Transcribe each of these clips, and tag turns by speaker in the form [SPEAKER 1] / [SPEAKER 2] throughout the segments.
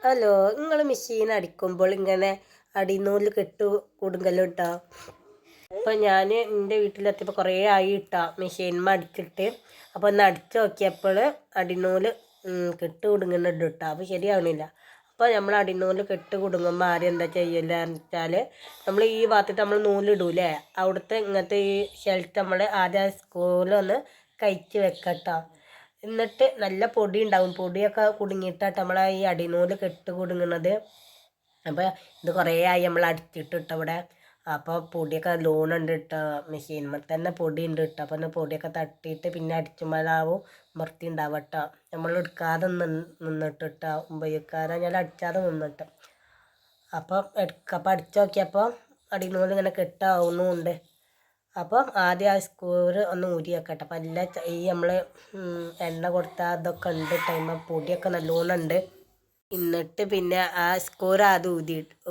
[SPEAKER 1] Hello, നിങ്ങൾ machine അടിക്കുമ്പോൾ ഇങ്ങനെ അടിനൂല് കെട്ട് കുടുങ്ങല്ലോ ഇട്ടാ. അപ്പോൾ ഞാൻ എൻ്റെ വീട്ടിലെത്തിയപ്പോൾ കുറേ ആയി ഇട്ടാ മെഷീൻമ അടിച്ചിട്ട്. അപ്പോൾ ഒന്ന് അടിച്ച് നോക്കിയപ്പോൾ അടിനൂല് കെട്ട് കുടുങ്ങുന്നുണ്ട് ഇട്ടാ. അപ്പോൾ ശരിയാവണില്ല. അപ്പോൾ നമ്മൾ അടിനൂല് കെട്ട് കുടുങ്ങുമ്പോൾ ആദ്യം എന്താ ചെയ്യില്ല വെച്ചാൽ, നമ്മൾ ഈ ഭാഗത്തിട്ട് നമ്മൾ നൂലിടൂലേ, അവിടുത്തെ ഇങ്ങനത്തെ ഈ ഷെൽറ്റ് നമ്മൾ ആദ്യം സ്കൂലൊന്ന് കഴിച്ച് വെക്കട്ടോ. എന്നിട്ട് നല്ല പൊടി ഉണ്ടാവും, പൊടിയൊക്കെ കുടുങ്ങിയിട്ടാട്ട് നമ്മളെ ഈ അടിനൂല് കെട്ട് കുടുങ്ങുന്നത്. അപ്പോൾ ഇത് കുറേ ആയി നമ്മൾ അടിച്ചിട്ട് ഇട്ടോ ഇവിടെ. അപ്പോൾ പൊടിയൊക്കെ ലോണുണ്ട് ഇട്ടോ, മെഷീൻമേൽ തന്നെ പൊടി ഉണ്ട് ഇട്ടോ. അപ്പോൾ ഒന്ന് പൊടിയൊക്കെ തട്ടിയിട്ട് പിന്നെ അടിച്ചുമ്പോഴാവും വൃത്തി ഉണ്ടാവുക കേട്ടോ. നമ്മൾ എടുക്കാതെ നിന്നിട്ട് ഇട്ടോ, ഉപയോഗിക്കാതെ ഞാൻ അടിച്ചാതെ നിന്നിട്ട്. അപ്പം അടിച്ച് നോക്കിയപ്പോൾ അടിനൂല് ഇങ്ങനെ കെട്ടാവുന്നുമുണ്ട്. അപ്പം ആദ്യം ആ സ്കൂര് ഒന്ന് ഊരി വെക്കട്ടെ. അപ്പം എല്ലാ ഈ നമ്മൾ എണ്ണ കൊടുത്ത അതൊക്കെ ഉണ്ട് ടൈം, പൊടിയൊക്കെ നല്ലോണം ഉണ്ട്. എന്നിട്ട് പിന്നെ ആ സ്കൂർ അത്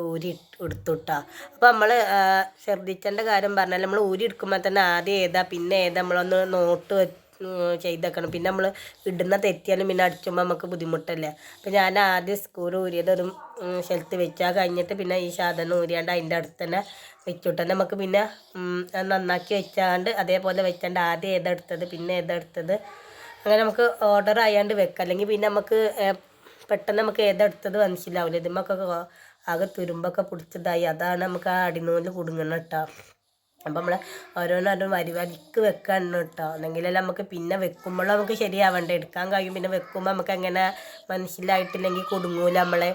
[SPEAKER 1] ഊരി എടുത്തുട്ടാ. അപ്പോൾ നമ്മൾ ശ്രദ്ധിക്കേണ്ട കാര്യം പറഞ്ഞാൽ, നമ്മൾ ഊരി എടുക്കുമ്പോൾ തന്നെ ആദ്യം ഏതാ പിന്നെ ഏതാ നമ്മളൊന്ന് നോട്ട് ചെയ്തേക്കണം. പിന്നെ നമ്മൾ ഇടുന്ന തെറ്റിയാലും പിന്നെ അടിച്ചുമ്പോൾ നമുക്ക് ബുദ്ധിമുട്ടല്ലേ. അപ്പോൾ ഞാൻ ആദ്യം സ്കൂർ ഊരിയത് ഒരു സ്ഥലത്ത് വെച്ചാൽ കഴിഞ്ഞിട്ട് പിന്നെ ഈ സാധനം ഊരിയാണ്ട് അതിൻ്റെ അടുത്ത് തന്നെ വെച്ചുവിട്ട് നമുക്ക് പിന്നെ നന്നാക്കി വെച്ചാണ്ട് അതേപോലെ വെച്ചാണ്ട് ആദ്യം ഏതെടുത്തത് പിന്നെ ഏതെടുത്തത് അങ്ങനെ നമുക്ക് ഓർഡർ ആയാണ്ട് വെക്കാം. അല്ലെങ്കിൽ പിന്നെ നമുക്ക് പെട്ടെന്ന് നമുക്ക് ഏതെടുത്തത് മനസ്സിലാവില്ല. ഇതുമൊക്കെ ആകെ തുരുമ്പൊക്കെ പിടിച്ചതായി, അതാണ് നമുക്ക് ആ അടിനൂല് കുടുങ്ങണം കേട്ടോ. അപ്പം നമ്മൾ ഓരോന്നോരോ വരിക്ക് വെക്കണം കേട്ടോ. എന്നെങ്കിലല്ലേ നമുക്ക് പിന്നെ വെക്കുമ്പോൾ നമുക്ക് ശരിയാവണ്ടേ, എടുക്കാൻ കഴിയും. പിന്നെ വെക്കുമ്പോൾ നമുക്ക് അങ്ങനെ മനസ്സിലായിട്ടില്ലെങ്കിൽ കുടുങ്ങൂല നമ്മളെ.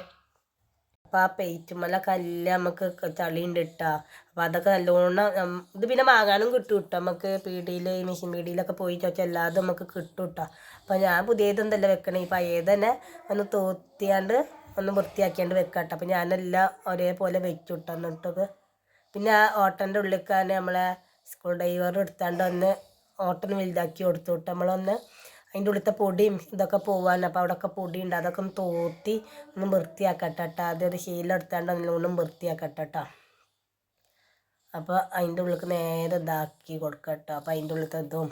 [SPEAKER 1] അപ്പോൾ ആ പെയിറ്റുമ്മല കല്ല് നമുക്ക് ചളിയുണ്ട് ഇട്ടാ. അപ്പോൾ അതൊക്കെ നല്ലോണം ഇത് പിന്നെ വാങ്ങാനും കിട്ടും കേട്ടോ. നമുക്ക് പീടിയിൽ മെഷീൻ പീടിയിലൊക്കെ പോയി ചോദിച്ചാൽ എല്ലാതും നമുക്ക് കിട്ടും കേട്ടോ. അപ്പോൾ ഞാൻ പുതിയതെന്തല്ല വെക്കണേ, ഈ പഴയത് തന്നെ ഒന്ന് തോത്തിയാണ്ട് ഒന്ന് വൃത്തിയാക്കിയാണ്ട് വെക്കാം കേട്ടോ. അപ്പോൾ ഞാനെല്ലാം ഒരേപോലെ വെച്ചു കിട്ടോ. എന്നിട്ടത് പിന്നെ ആ ഓട്ടൻ്റെ ഉള്ളിലേക്കാണ് നമ്മളെ സ്ക്രൂ ഡ്രൈവർ എടുത്താണ്ട് ഒന്ന് ഓട്ടന് വലുതാക്കി കൊടുത്തു വിട്ട് നമ്മളൊന്ന് അതിൻ്റെ ഉള്ളിലത്തെ പൊടിയും ഇതൊക്കെ പോകാൻ. അപ്പോൾ അവിടെയൊക്കെ പൊടിയുണ്ട്, അതൊക്കെ ഒന്ന് തോത്തി ഒന്ന് വൃത്തിയാക്കട്ടെ കേട്ടോ. അതൊരു ശീലം എടുത്താണ്ട് നല്ലോണം വൃത്തിയാക്കട്ടെ കേട്ടോ. അപ്പോൾ അതിൻ്റെ ഉള്ളിലേക്ക് നേരെ ഇതാക്കി കൊടുക്കാം കേട്ടോ. അപ്പോൾ അതിൻ്റെ ഉള്ളിലത്തെ ഇതും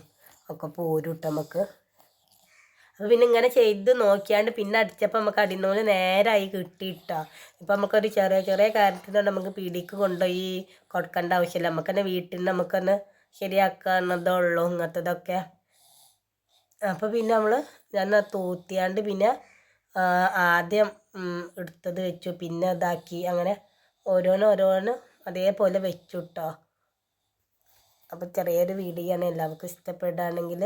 [SPEAKER 1] ഒക്കെ പോരും കേട്ടോ നമുക്ക്. അപ്പോൾ പിന്നെ ഇങ്ങനെ ചെയ്ത് നോക്കിയാണ്ട് പിന്നെ അടിച്ചപ്പോൾ നമുക്ക് അടിനൂല് നേരായി കിട്ടിയിട്ടോ. ഇപ്പം നമുക്കൊരു ചെറിയ ചെറിയ കാര്യത്തിനോട് നമുക്ക് പീടിക്ക് കൊണ്ടുപോയി കൊടുക്കേണ്ട ആവശ്യമില്ല. നമുക്ക് തന്നെ വീട്ടിൽ നിന്ന് നമുക്കൊന്ന് ശരിയാക്കാവുന്നതേ ഉള്ളൂ ഇങ്ങനത്തതൊക്കെ. അപ്പോൾ പിന്നെ ഞാൻ തൂത്തിയാണ്ട് പിന്നെ ആദ്യം എടുത്തത് വെച്ചു, പിന്നെ ഇതാക്കി, അങ്ങനെ ഓരോന്ന് അതേപോലെ വെച്ചു കേട്ടോ. അപ്പോൾ ചെറിയൊരു വീഡിയോ ആണ്, എല്ലാവർക്കും ഇഷ്ടപ്പെടുകയാണെങ്കിൽ